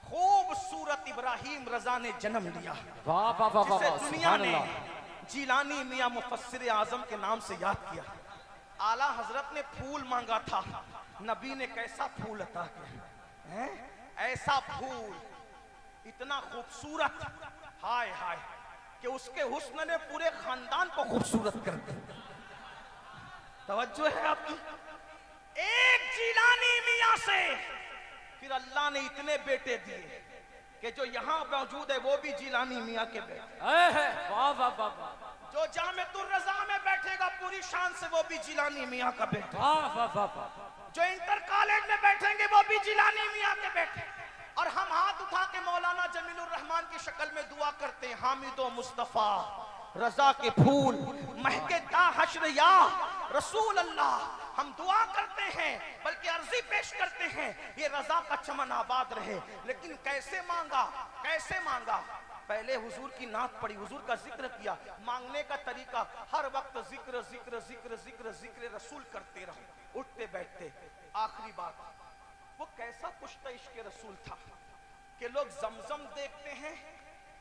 खूबसूरत इब्राहिम रजा ने जन्म लिया। वाह वाह वाह जिसे वाह, दुनिया सुभान ने अल्लाह। जीलानी मियां मुफस्सिर आजम के नाम से याद किया। आला हजरत ने फूल मांगा था, नबी ने कैसा फूल अता किया है? ऐसा फूल इतना खूबसूरत, हाय हाय, कि उसके हुस्न ने पूरे खानदान को खूबसूरत कर दिया। तवज्जो है आपकी? एक जीलानी मियां से फिर अल्लाह ने इतने बेटे दिए कि जो यहाँ मौजूद है वो भी जीलानी मियां के बेटे। वाह वाह वाह वाह, जो जामिअतुर रज़ा में बैठेगा पूरी शान से वो भी जीलानी मियां का बेटा। वाह वाह वाह वाह। जो इंटर कॉलेज में बैठेंगे वो भी जीलानी मियां के बेटे। और हम हाथ उठा के मौलाना जमीलुर रहमान की शक्ल में दुआ करते हैं, हामिदो मुस्तफा रजा के फूल महके ता हश्र या रसूल अल्लाह। हम दुआ करते हैं, बल्कि अर्जी पेश करते हैं, ये रजा का चमन आबाद रहे। लेकिन कैसे मांगा, कैसे मांगा? पहले हुजूर की नात पड़ी, हुजूर का जिक्र किया। मांगने का तरीका हर वक्त जिक्र जिक्र जिक्र जिक्र जिक्र रसूल करते रहो, उठते बैठते। आखिरी बात, वो कैसा पुश्ता इश्क रसूल था कि लोग जमजम देखते हैं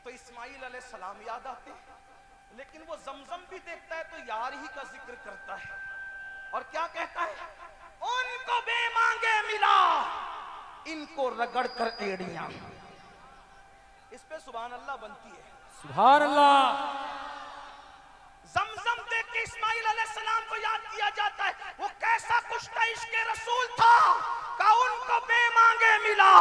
तो इस्माइल अलैहिस्सलाम याद आते हैं, लेकिन वो जमजम भी देखता है तो यार ही का जिक्र करता है। और क्या कहता है? उनको बेमांगे मिला, इनको रगड़ कर एड़ियां। इस पे सुभान अल्लाह बनती है। सुभान अल्लाह। जमजम देख के इस्माइल अलैहिस्सलाम को याद किया जाता है। वो कैसा कुश्ता इश्क रसूल था का उनको बेमांगे मिला,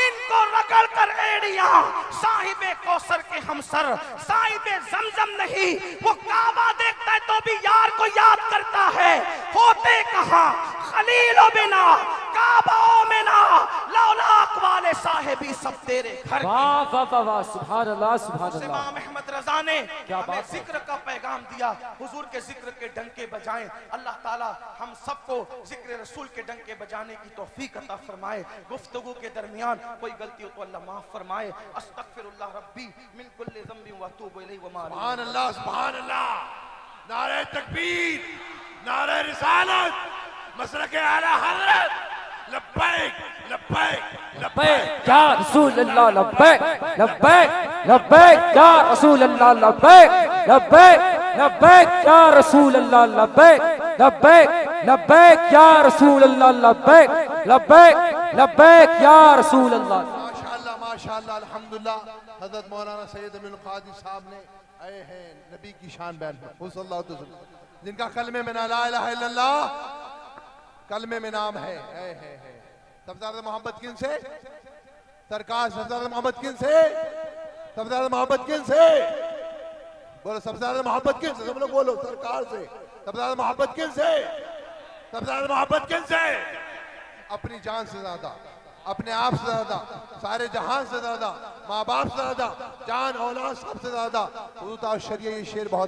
इनको रगड़ कर एड़ियां। साहिबे कौसर के हमसर, साहिबे जमजम नहीं, वो काबा देखता है तो भी यार को याद करता है। होते कहां खलीलो बिना काबाओं में ना, लौलाक वाले साहिबी सब तेरे घर। वाह वाह वाह वाह, सुभान अल्लाह सुभान अल्लाह। इमाम अहमद रजा ने क्या हमें बात है। जिक्र का पैगाम दिया, हुजूर के जिक्र के डंके बजाएं। अल्लाह ताला हम सबको जिक्र रसूल के डंके बजाने की तौफीक अता फरमाए। गुफ्तगू के दरमियान कोई गलती हो तो अल्लाह माफ फरमाए। अस्तगफिरुल्लाह रब्बी मिन कुल्ली ज़ंबिन व अतूबु इलैहि व मा सुभान अल्लाह सुभान अल्लाह। नारे तकबीर, नारे रिसालत, मसलके आला हज़रत। लब्बैक लब्बैक लब्बैक या रसूल अल्लाह, लब्बैक लब्बैक लब्बैक या रसूल अल्लाह, लब्बैक लब्बैक लब्बैक या रसूल अल्लाह, लब्बैक लब्बैक लब्बैक या रसूल अल्लाह, लब्बैक लब्बैक लब्बैक या रसूल अल्लाह। माशाअल्लाह माशाअल्लाह अल्हम्दुलिल्लाह। हजरत मौलाना सैयद अमीनुल कादी साहब ने आए हैं नबी की शान बयान में, सल्लल्लाहु अलैहि वसल्लम, जिनका कलमे में ना ला इलाहा इल्लल्लाह कलमे में नाम है। सबसे मोहब्बत किन से? सरकार सबसे मोहब्बत किन से? सबसे मोहब्बत किन से? बोलो सबसे ज्यादा मोहब्बत किन से? सब लोग बोलो सरकार से। सबसे ज्यादा मोहब्बत किन से? सबसे ज्यादा मोहब्बत किन से? अपनी जान से ज्यादा, अपने आप से ज्यादा, सारे जहान से ज्यादा, माँ बाप से ज्यादा, जान औलाद सबसे ज्यादा। हुजूर शरीय ये शेर बहुत